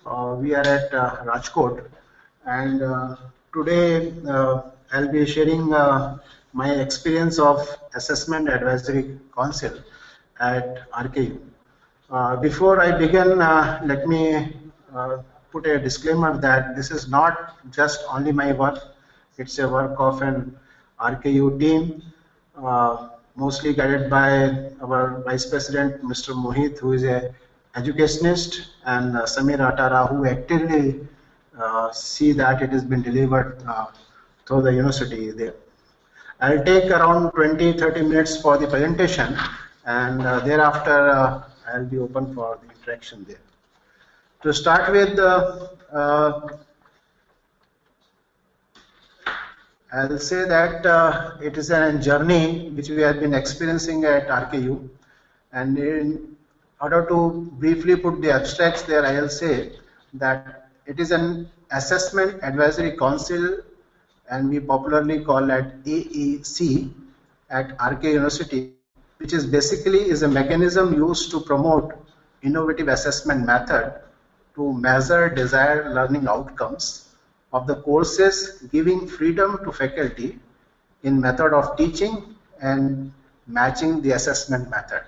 We are at Rajkot, and today I'll be sharing my experience of Assessment Advisory Council at RKU. Before I begin, let me put a disclaimer that this is not just only my work, it's a work of an RKU team, mostly guided by our Vice President, Mr. Mohit, who is a educationist, and Samir Atara, who actively see that it has been delivered through the university there. I'll take around 20-30 minutes for the presentation, and thereafter I'll be open for the interaction there. To start with, I'll say that it is a journey which we have been experiencing at RKU, and in order to briefly put the abstracts there, I'll say that it is an Assessment Advisory Council, and we popularly call it AEC at RK University, which is basically a mechanism used to promote innovative assessment method to measure desired learning outcomes of the courses, giving freedom to faculty in method of teaching and matching the assessment method.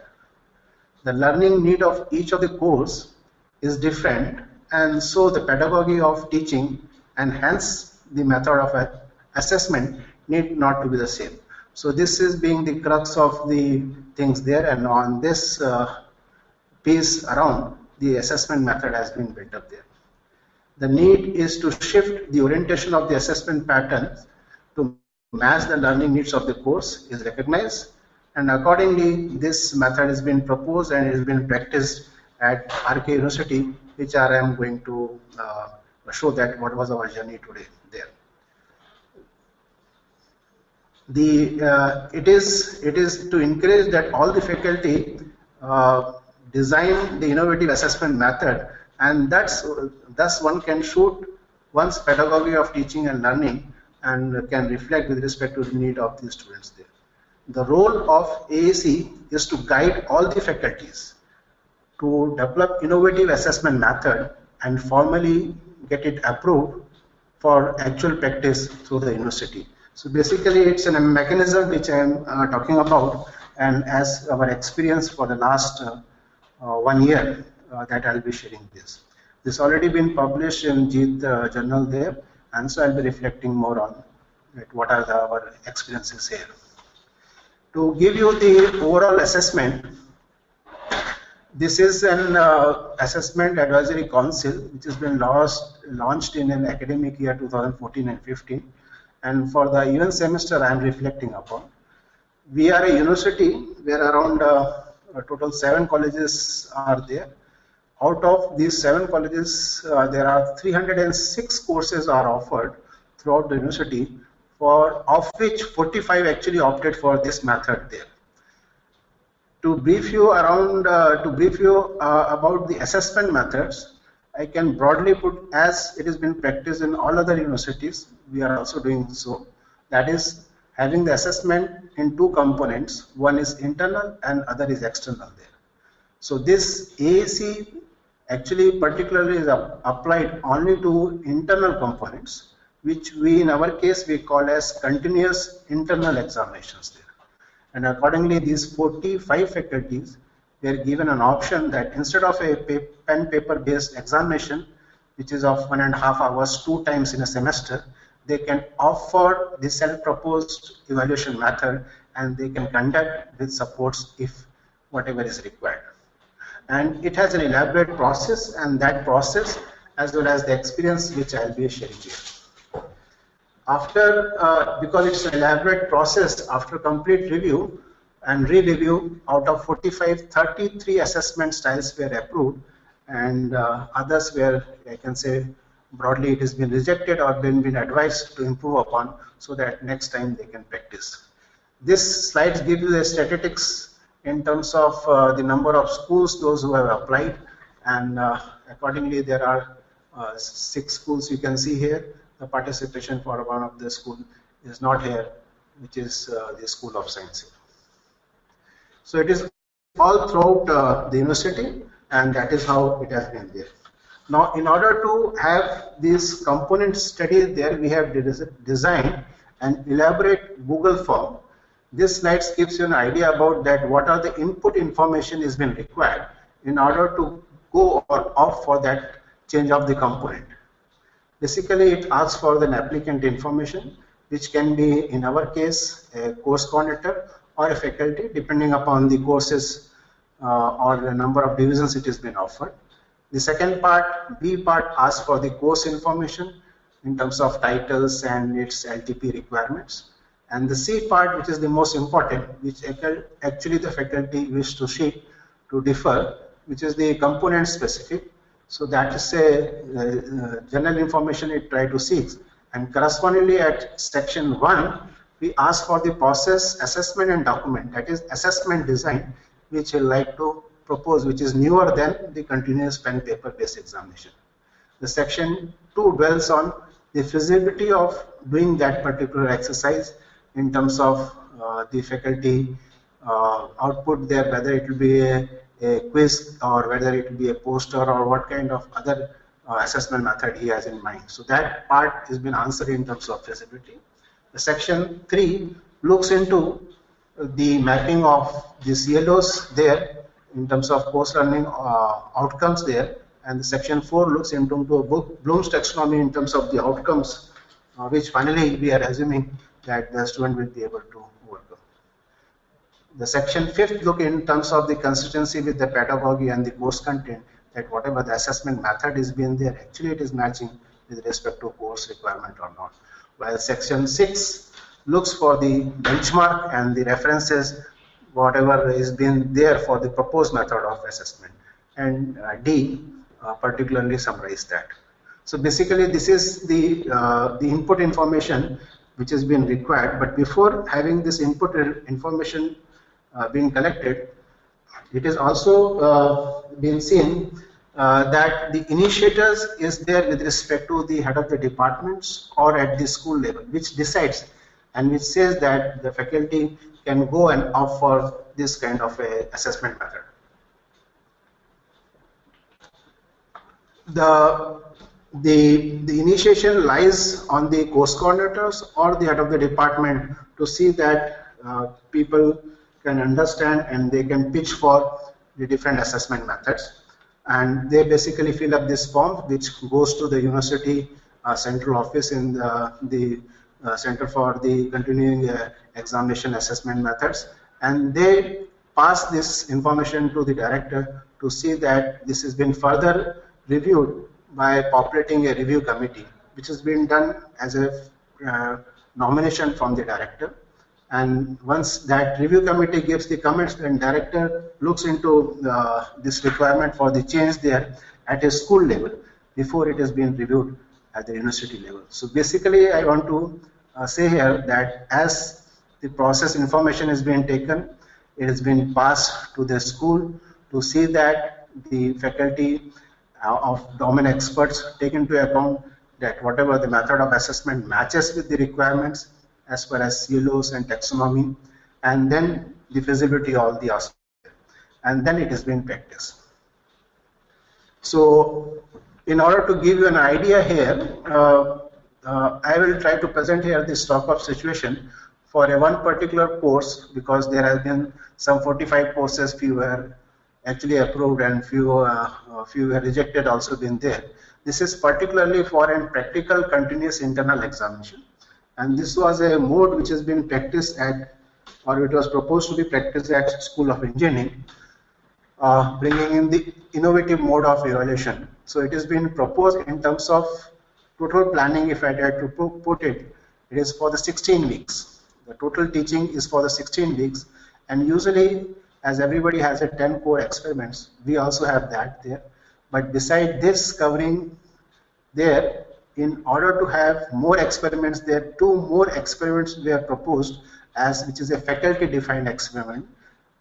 The learning need of each of the course is different, and so the pedagogy of teaching and hence the method of assessment need not to be the same. So this is being the crux of the things there, and on this piece around the assessment method has been built up there. The need is to shift the orientation of the assessment patterns to match the learning needs of the course is recognized, and accordingly this method has been proposed and it has been practiced at RK University, which I am going to show that what was our journey today there. It is to encourage that all the faculty design the innovative assessment method, and thus one can shoot one's pedagogy of teaching and learning and can reflect with respect to the need of the students there. The role of AEC is to guide all the faculties to develop innovative assessment method and formally get it approved for actual practice through the university. So basically it's a mechanism which I am talking about, and as our experience for the last 1 year that I'll be sharing this. This already been published in JEET journal there, and so I'll be reflecting more on what are our experiences here. To give you the overall assessment, this is an Assessment Advisory Council which has been launched in an academic year 2014 and 15, and for the even semester I am reflecting upon. We are a university where around a total 7 colleges are there. Out of these 7 colleges, there are 306 courses are offered throughout the university, of which 45 actually opted for this method there. To brief you around, about the assessment methods, I can broadly put as it has been practiced in all other universities, we are also doing so. That is having the assessment in 2 components. One is internal and other is external there. So this AEC actually particularly is applied only to internal components, which we in our case we call as continuous internal examinations there. And accordingly these 45 faculties were given an option that instead of a pen paper based examination, which is of 1.5 hours 2 times in a semester, they can offer the self-proposed evaluation method, and they can conduct with supports if whatever is required. And it has an elaborate process, and that process as well as the experience which I will be sharing here. After, because it's an elaborate process, after complete review and re-review, out of 45, 33 assessment styles were approved, and others were, I can say, broadly it has been rejected or been advised to improve upon so that next time they can practice. This slide gives you the statistics in terms of the number of schools, those who have applied, and accordingly there are 6 schools you can see here. The participation for one of the school is not here, which is the School of Science. So it is all throughout the university, and that is how it has been there. Now, in order to have these components studied there, we have designed an elaborate Google form. This slide gives you an idea about that what are the input information is been required in order to go or opt for that change of the component. Basically, it asks for the applicant information, which can be, in our case, a course coordinator or a faculty, depending upon the courses or the number of divisions it has been offered. The second part, B part, asks for the course information in terms of titles and its LTP requirements. And the C part, which is the most important, which actually the faculty wish to see to differ, which is the component specific. So that is a general information it try to seek. And correspondingly at section 1, we ask for the process, assessment and document, that is assessment design, which we like to propose, which is newer than the continuous pen paper based examination. The section 2 dwells on the feasibility of doing that particular exercise in terms of the faculty output there, whether it will be a quiz or whether it will be a poster or what kind of other assessment method he has in mind. So that part has been answered in terms of feasibility. The section 3 looks into the mapping of the CLOs there in terms of course learning outcomes there, and the section 4 looks into Bloom's taxonomy in terms of the outcomes, which finally we are assuming that the student will be able to overcome. The section 5th look in terms of the consistency with the pedagogy and the course content, that whatever the assessment method is being there, actually it is matching with respect to course requirement or not. While section 6 looks for the benchmark and the references, whatever is being there for the proposed method of assessment, and D particularly summarize that. So basically this is the input information which has been required, but before having this input information being collected, it is also been seen that the initiators is there with respect to the head of the departments or at the school level, which decides and which says that the faculty can go and opt for this kind of a assessment method. The initiation lies on the course coordinators or the head of the department to see that people can understand and they can pitch for the different assessment methods. And they basically fill up this form, which goes to the university central office in the Center for the Continuing Examination Assessment Methods, and they pass this information to the director to see that this has been further reviewed by populating a review committee, which has been done as a nomination from the director. And once that review committee gives the comments, then director looks into this requirement for the change there at a school level before it has been reviewed at the university level. So basically I want to say here that as the process information is being taken, it has been passed to the school to see that the faculty of domain experts take into account that whatever the method of assessment matches with the requirements as far as CLOs and taxonomy, and then the feasibility of the aspect, and then it has been practiced. So in order to give you an idea here, I will try to present here the stock of situation for a one particular course, because there have been some 45 courses, few were actually approved and few were rejected also been there. This is particularly for a practical continuous internal examination, and this was a mode which has been practiced at, or it was proposed to be practiced at School of Engineering, bringing in the innovative mode of evaluation. So it has been proposed in terms of total planning. If I had to put it, it is for the 16 weeks. The total teaching is for the 16 weeks, and usually, as everybody has a 10 core experiments, we also have that there. But beside this covering there, in order to have more experiments, there 2 more experiments were proposed, as which is a faculty defined experiment,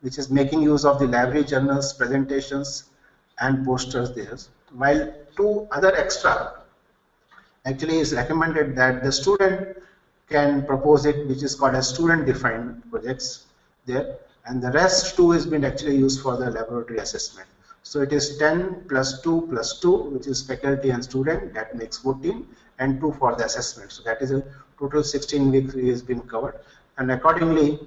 which is making use of the library journals, presentations and posters there, while 2 other extra actually is recommended that the student can propose it, which is called as student defined projects there, and the rest 2 has been actually used for the laboratory assessment. So it is 10 plus 2 plus 2, which is faculty and student, that makes 14, and 2 for the assessment. So that is a total 16 weeks has been covered. And accordingly,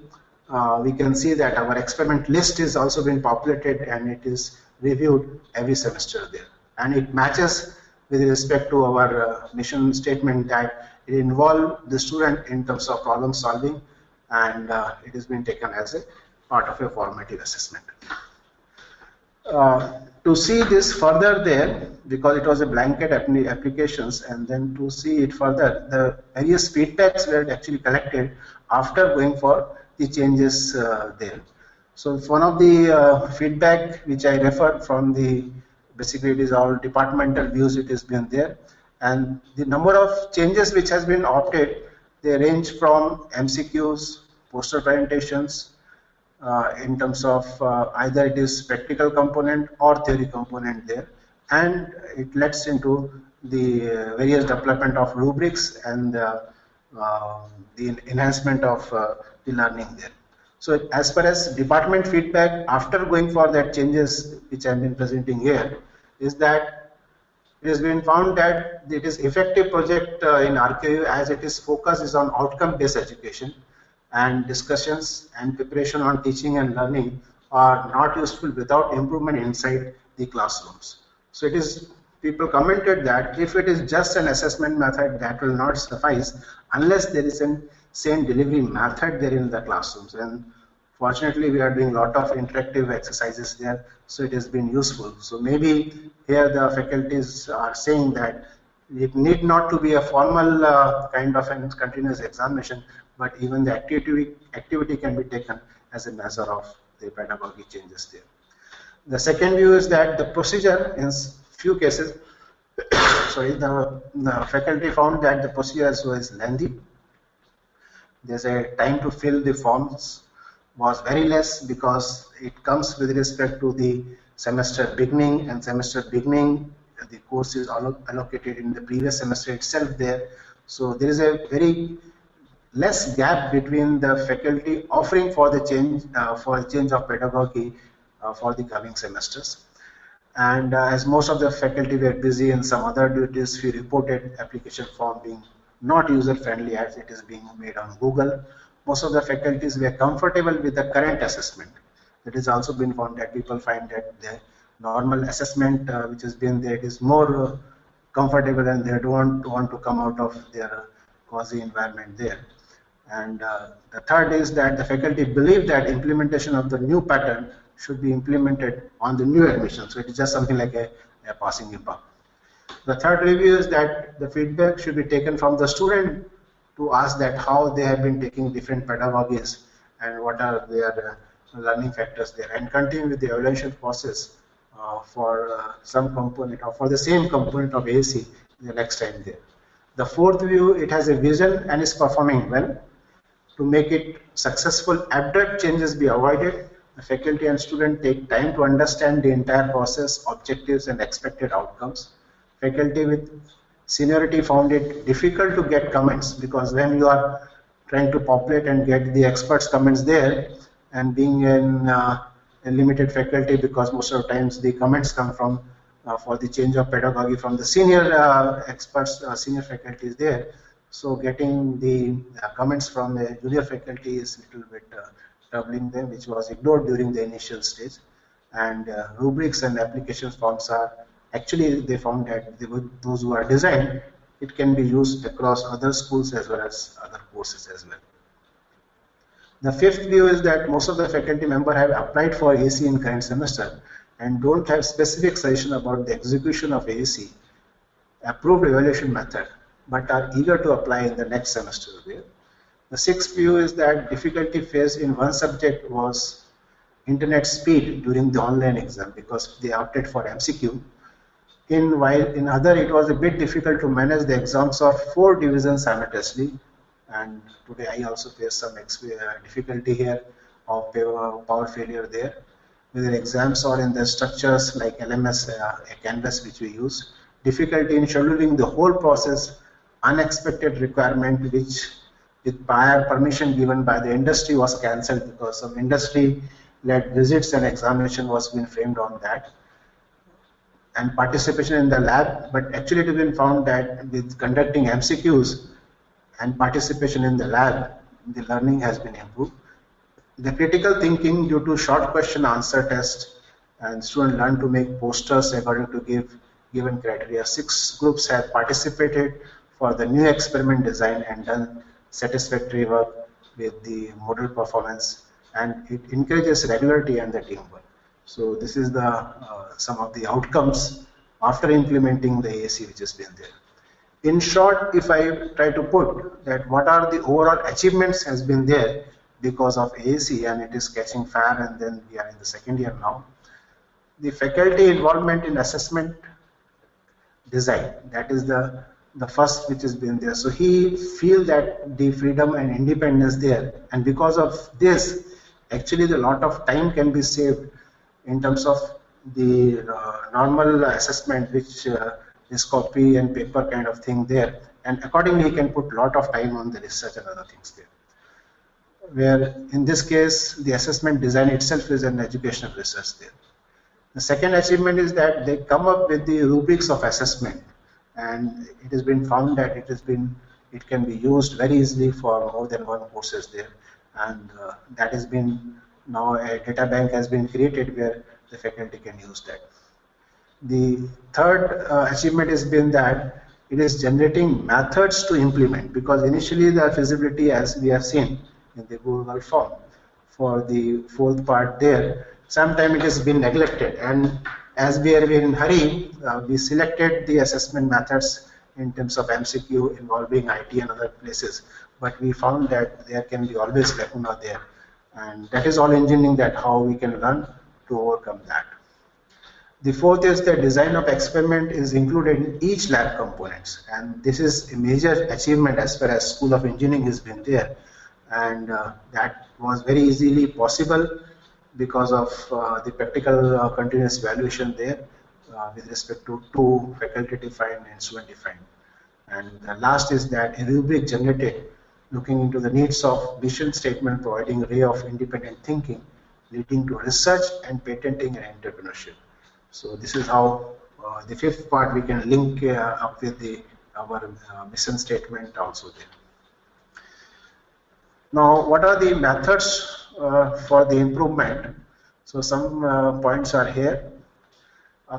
we can see that our experiment list is also been populated and it is reviewed every semester there. And it matches with respect to our mission statement that it involves the student in terms of problem solving, and it has been taken as a part of a formative assessment. To see this further there, because it was a blanket applications, and then to see it further, the various feedbacks were actually collected after going for the changes there. So one of the feedback which I referred from the, basically it is all departmental views, it has been there, and the number of changes which has been opted, they range from MCQs, poster presentations, in terms of either it is practical component or theory component there, and it lets into the various development of rubrics and the enhancement of the learning there. So as far as department feedback after going for that changes which I have been presenting here, is that it has been found that it is effective project in RKU as it is focus is on outcome based education, and discussions and preparation on teaching and learning are not useful without improvement inside the classrooms. So it is, people commented that if it is just an assessment method, that will not suffice unless there is a same delivery method there in the classrooms. And fortunately, we are doing a lot of interactive exercises there, so it has been useful. So maybe here the faculties are saying that it need not to be a formal kind of a continuous examination, but even the activity can be taken as a measure of the pedagogy changes there. The second view is that the procedure in few cases, sorry, the faculty found that the procedure was lengthy. There's a time to fill the forms was very less because it comes with respect to the semester beginning, and semester beginning the course is allocated in the previous semester itself there. So there is a very less gap between the faculty offering for the change of pedagogy for the coming semesters. And as most of the faculty were busy in some other duties, we reported application form being not user friendly as it is being made on Google. Most of the faculties were comfortable with the current assessment. It has also been found that people find that the normal assessment which has been there is more comfortable, and they don't want to come out of their quasi environment there. And the third is that the faculty believe that implementation of the new pattern should be implemented on the new admission. So it is just something like a passing a buck. The third review is that the feedback should be taken from the student to ask that how they have been taking different pedagogies and what are their learning factors there, and continue with the evaluation process for some component or for the same component of AAC the next time there. The fourth view, it has a vision and is performing well. To make it successful, abrupt changes be avoided. The faculty and student take time to understand the entire process, objectives and expected outcomes. Faculty with seniority found it difficult to get comments, because when you are trying to populate and get the experts comments there, and being in a limited faculty, because most of the times the comments come from for the change of pedagogy from the senior experts, senior faculty is there. So getting the comments from the junior faculty is a little bit troubling them, which was ignored during the initial stage. And rubrics and application forms are actually, they found that those who are designed, it can be used across other schools as well as other courses as well. The fifth view is that most of the faculty members have applied for AC in current semester and don't have specific suggestion about the execution of AC approved evaluation method, but are eager to apply in the next semester there. The sixth view is that difficulty faced in one subject was internet speed during the online exam, because they opted for MCQ. While in other it was a bit difficult to manage the exams of 4 divisions simultaneously, and today I also faced some difficulty here of power failure there, whether exams or in the structures like LMS, a canvas which we use, difficulty in scheduling the whole process, unexpected requirement which with prior permission given by the industry was cancelled because some industry led visits and examination was being framed on that. and participation in the lab, but actually it has been found that with conducting MCQs and participation in the lab, the learning has been improved. The critical thinking due to short question answer test, and students learn to make posters according to given criteria. 6 groups have participated for the new experiment design and done satisfactory work with the model performance, and it encourages regularity and the teamwork. So this is the some of the outcomes after implementing the AAC which has been there. In short, if I try to put that what are the overall achievements has been there because of AAC, and it is catching fire, and then we are in the second year now. The faculty involvement in assessment design, that is the first which has been there. So he feel that the freedom and independence there, and because of this, actually the lot of time can be saved in terms of the normal assessment, which is copy and paper kind of thing there, and accordingly he can put lot of time on the research and other things there. Where in this case the assessment design itself is an educational research there. The second achievement is that they come up with the rubrics of assessment, and it has been found that it can be used very easily for more than one courses there, and that has been now a data bank has been created where the faculty can use that. The third achievement has been that it is generating methods to implement, because initially the feasibility, as we have seen in the Google form for the fourth part there, sometimes it has been neglected, and as we are in hurry, we selected the assessment methods in terms of MCQ involving IT and other places, but we found that there can be always lacuna there, and that is all engineering, that how we can learn to overcome that. The fourth is the design of experiment is included in each lab components, and this is a major achievement as far as School of Engineering has been there, and that was very easily possible because of the practical continuous evaluation there with respect to 2 faculty defined and student defined. And the last is that a rubric generated looking into the needs of mission statement, providing a ray of independent thinking leading to research and patenting and entrepreneurship. So this is how the fifth part we can link up with our mission statement also there. Now, what are the methods for the improvement? So some points are here.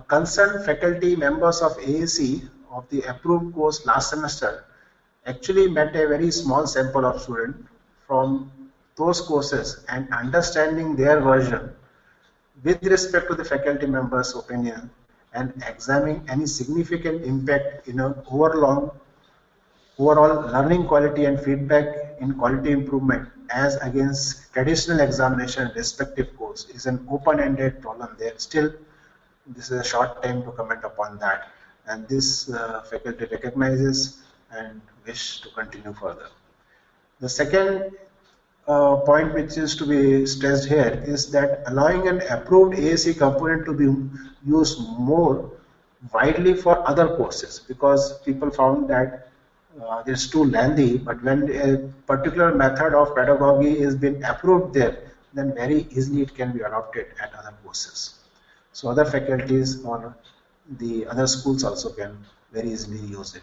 Concerned faculty members of AAC of the approved course last semester actually met a very small sample of students from those courses, and understanding their version with respect to the faculty members' opinion and examining any significant impact in an overall learning quality and feedback in quality improvement as against traditional examination respective course is an open-ended problem there. Still, this is a short time to comment upon that, and this faculty recognizes and wish to continue further. The second point which is to be stressed here is that allowing an approved AAC component to be used more widely for other courses, because people found that it's too lengthy, but when a particular method of pedagogy is being approved there, then very easily it can be adopted at other courses. So other faculties or the other schools also can very easily use it.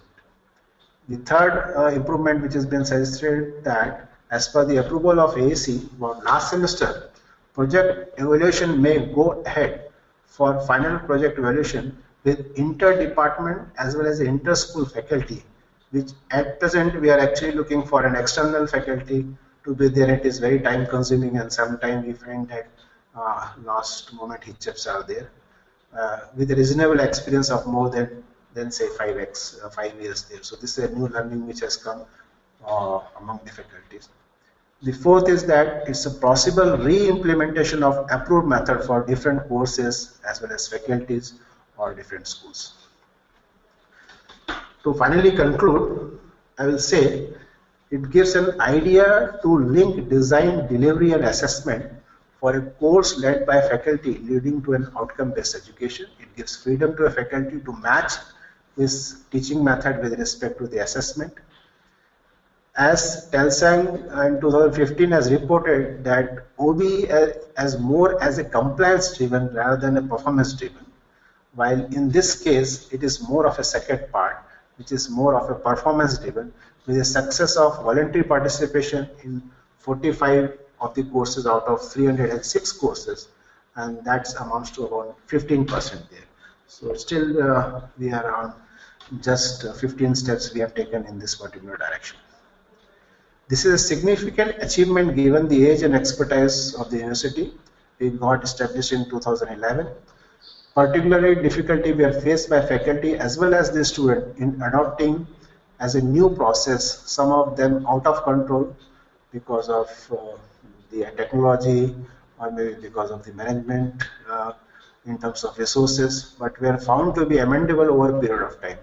The third improvement which has been suggested, that as per the approval of AAC for last semester, project evaluation may go ahead for final project evaluation with inter-department as well as inter-school faculty, which at present we are actually looking for an external faculty to be there. It is very time consuming, and sometimes we find that last moment hitchups are there with a reasonable experience of more than say 5 years there. So this is a new learning which has come among the faculties. The fourth is that it's a possible re-implementation of approved method for different courses as well as faculties or different schools. To finally conclude, I will say it gives an idea to link design, delivery and assessment for a course led by faculty leading to an outcome-based education. It gives freedom to a faculty to match this teaching method with respect to the assessment. As Telsang in 2015 has reported that OBE as more as a compliance driven rather than a performance driven. while in this case it is more of a second part, which is more of a performance driven, with a success of voluntary participation in 45 of the courses out of 306 courses, and that amounts to about 15% there. So still we are on just 15 steps we have taken in this particular direction. This is a significant achievement given the age and expertise of the university. We got established in 2011. Particularly difficulty were faced by faculty as well as the student in adopting as a new process, some of them out of control because of the technology or maybe because of the management in terms of resources, but were found to be amendable over a period of time.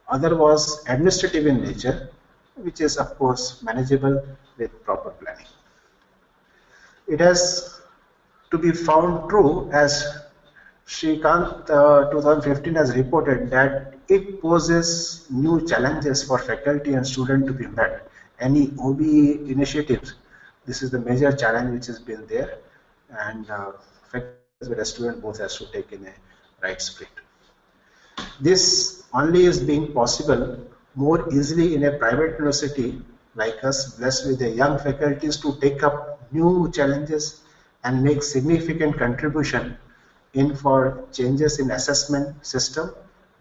Other was administrative in nature, which is of course manageable with proper planning. It has to be found true as Shrikant 2015 has reported that it poses new challenges for faculty and students to be met. Any OBE initiatives, this is the major challenge which has been there, and faculty as well as student both has to take in a right spirit. This only is being possible more easily in a private university like us, blessed with the young faculties to take up new challenges and make significant contribution in for changes in assessment system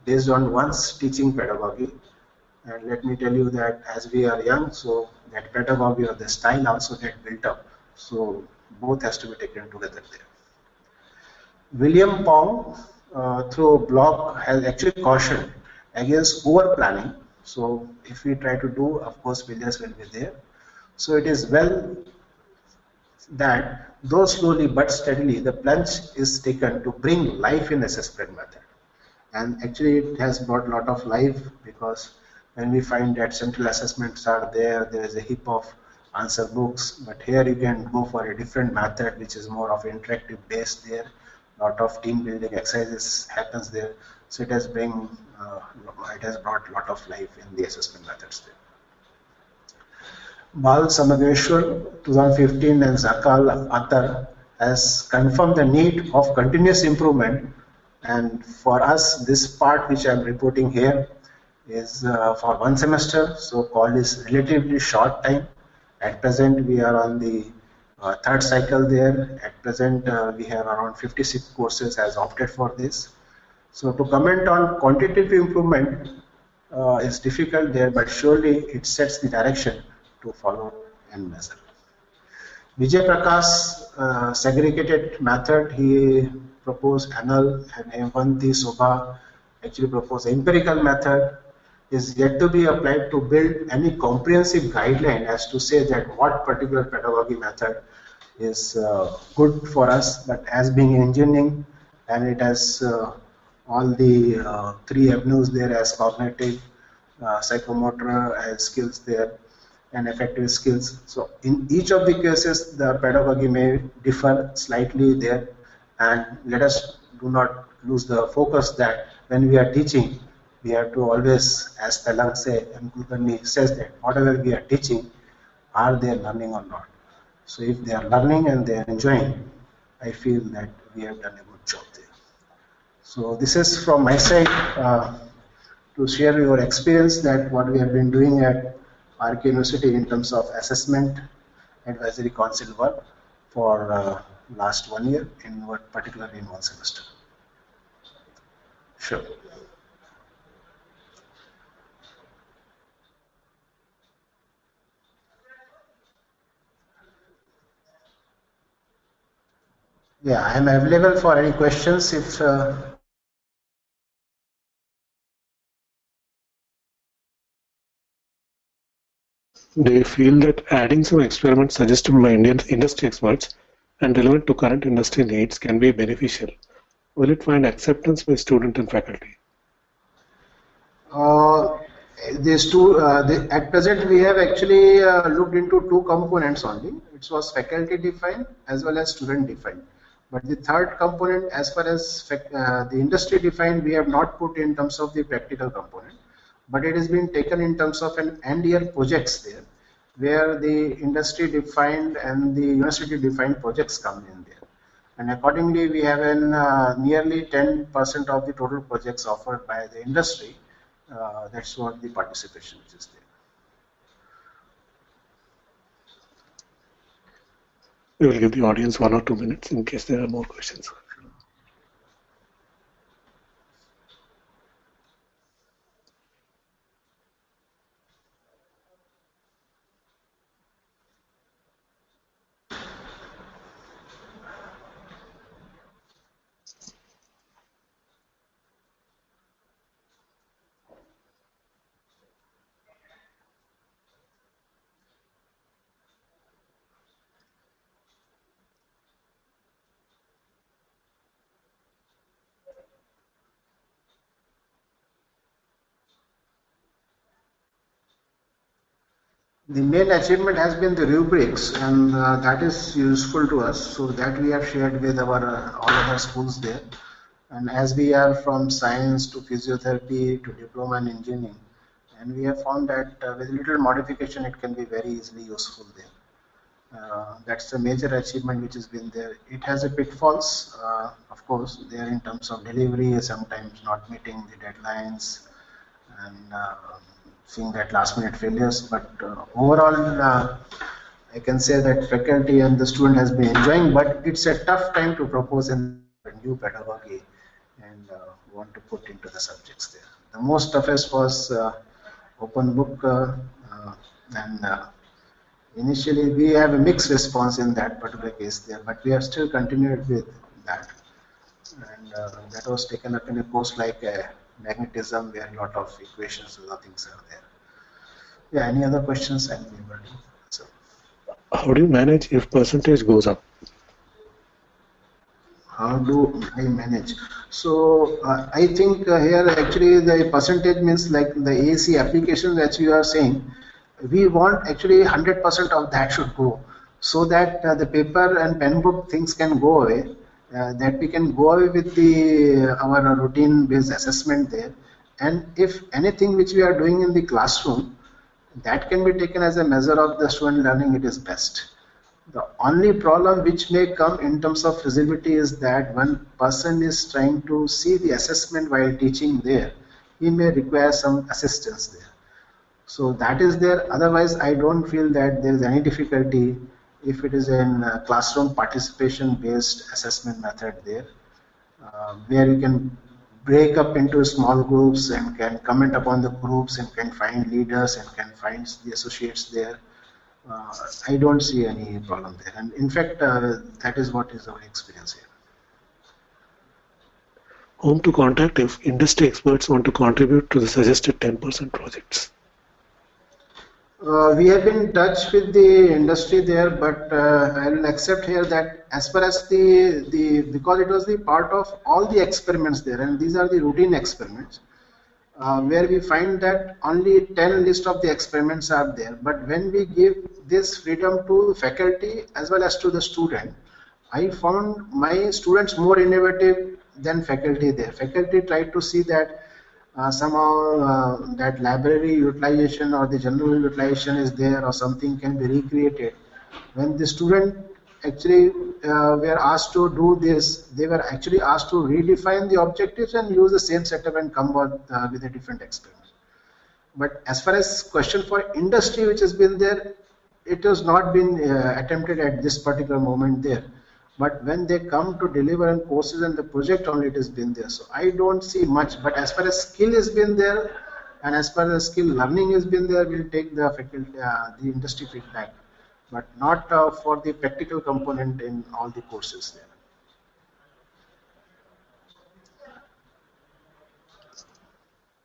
based on one's teaching pedagogy. And let me tell you that as we are young, so that pedagogy or the style also get built up. So both has to be taken together there. William Pong, through a blog, has actually cautioned against over planning. So if we try to do, of course, failures will be there. So it is well that though slowly but steadily the plunge is taken to bring life in assessment method. And actually it has brought a lot of life, because when we find that central assessments are there, there is a heap of answer books, but here you can go for a different method which is more of interactive based there. Lot of team building exercises happens there. So it has brought a lot of life in the assessment methods there. Bal Samageshwar 2015 and Zakal Atar has confirmed the need of continuous improvement, and for us this part which I am reporting here is for 1 semester, so called is relatively short time. At present we are on the third cycle there. At present we have around 56 courses has opted for this. So to comment on quantitative improvement is difficult there, but surely it sets the direction to follow and measure. Vijay Prakash segregated method, he proposed annual, and Hemanti Sobha actually proposed empirical method, is yet to be applied to build any comprehensive guideline as to say that what particular pedagogy method is good for us. But as being engineering, and it has all the three avenues there as cognitive, psychomotor and skills there, and affective skills. So in each of the cases the pedagogy may differ slightly there, and let us do not lose the focus that when we are teaching, we have to always, as Talang say, and Kulkarni says, that whatever we are teaching, are they learning or not? So if they are learning and they are enjoying, I feel that we have done a good job there. So this is from my side to share your experience that what we have been doing at RK University in terms of assessment advisory council work for last 1 year, particularly in 1 semester. Sure. Yeah, I am available for any questions if. Do you feel that adding some experiments suggested by Indian industry experts and relevant to current industry needs can be beneficial? Will it find acceptance by student and faculty? At present, we have actually looked into two components only. It was faculty defined as well as student defined. But the third component, as far as the industry defined, we have not put in terms of the practical component. But it has been taken in terms of an end year projects there, where the industry defined and the university defined projects come in there. And accordingly, we have nearly 10% of the total projects offered by the industry. That's what the participation which is there. We will give the audience 1 or 2 minutes in case there are more questions. The main achievement has been the rubrics, and that is useful to us. So that we have shared with our all other schools there. And as we are from science to physiotherapy to diploma in engineering, and we have found that with little modification, it can be very easily useful there. That's a major achievement which has been there. It has a pitfalls, of course, there in terms of delivery, sometimes not meeting the deadlines, and seeing that last minute failures. But overall, I can say that faculty and the student has been enjoying, but it's a tough time to propose a new pedagogy and want to put into the subjects there. The most toughest was open book, and initially we have a mixed response in that particular case there, but we have still continued with that. And that was taken up in a course like magnetism, where a lot of equations and other things are there. Yeah, any other questions? How do you manage if percentage goes up? How do I manage? So I think here actually the percentage means like the AAC application that you are saying, we want actually 100% of that should go, so that the paper and pen book things can go away, that we can go away with our routine based assessment there. And if anything which we are doing in the classroom, that can be taken as a measure of the student learning, it is best. The only problem which may come in terms of feasibility is that one person is trying to see the assessment while teaching there, he may require some assistance there. So that is there. Otherwise, I don't feel that there is any difficulty if it is in classroom participation based assessment method there, where you can break up into small groups and can comment upon the groups and can find leaders and can find the associates there. I don't see any problem there, and in fact that is what is our experience here. Whom to contact if industry experts want to contribute to the suggested 10% projects? We have been in touch with the industry there, but I will accept here that as far as because it was the part of all the experiments there, and these are the routine experiments, where we find that only 10 list of the experiments are there. But when we give this freedom to faculty as well as to the student, I found my students more innovative than faculty there. Faculty tried to see that somehow that library utilization or the general utilization is there or something can be recreated. When the student actually were asked to do this, they were actually asked to redefine the objectives and use the same setup and come out with a different experiment. But as far as question for industry which has been there, it has not been attempted at this particular moment there. But when they come to deliver on courses and the project only, it has been there. So I don't see much. But as far as skill has been there, and as far as skill learning has been there, we'll take the faculty, the industry feedback, but not for the practical component in all the courses there.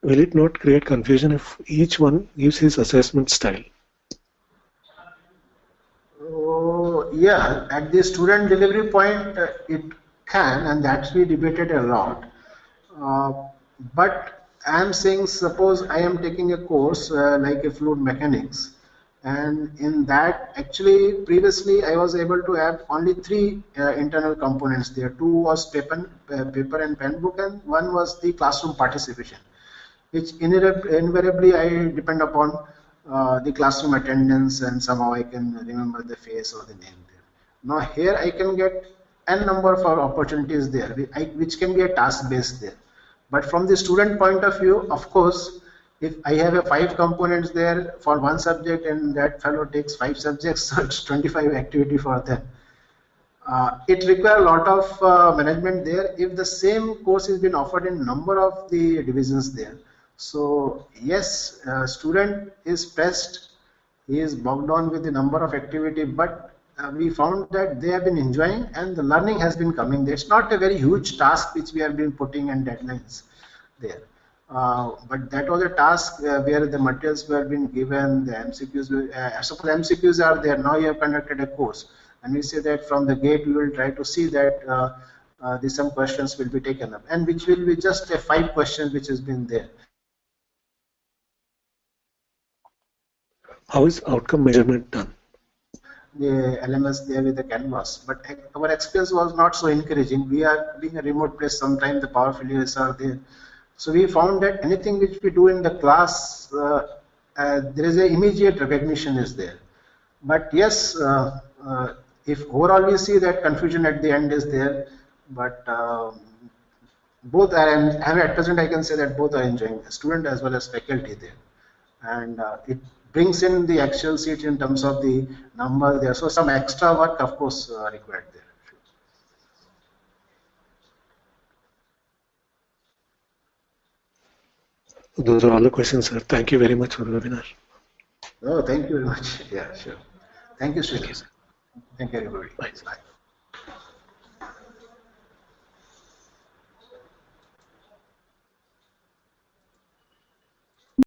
Will it not create confusion if each one gives his assessment style? Yeah, at the student delivery point, it can, and that's we debated a lot. But I am saying, suppose I am taking a course like a fluid mechanics, and in that actually previously I was able to have only 3 internal components there. 2 was paper and pen book, and 1 was the classroom participation, which invariably I depend upon the classroom attendance, and somehow I can remember the face or the name there. Now here I can get n number of opportunities there, which can be a task based there. But from the student point of view, of course, if I have a 5 components there for one subject and that fellow takes 5 subjects, so it's 25 activity for them. It requires a lot of management there if the same course is being offered in number of the divisions there. So yes, student is pressed, he is bogged down with the number of activity, but we found that they have been enjoying and the learning has been coming there. It's not a very huge task which we have been putting and deadlines there. But that was a task where the materials were being given, the MCQs, suppose MCQs are there, now you have conducted a course. And we say that from the gate we will try to see that some questions will be taken up, and which will be just a 5 questions which has been there. How is outcome measurement done? The LMS there with the canvas, but our experience was not so encouraging. We are being a remote place, sometimes the power failures are there. So we found that anything which we do in the class, there is an immediate recognition is there. But yes, if overall we see that confusion at the end is there, but both are, at present I can say that both are enjoying, student as well as faculty there. And it brings in the actual seat in terms of the number there. So some extra work, of course, required there. Those are all the questions, sir. Thank you very much for the webinar. Oh, thank you very much. Yeah, sure. Thank you, sir. Thank you, everybody. Bye. Bye.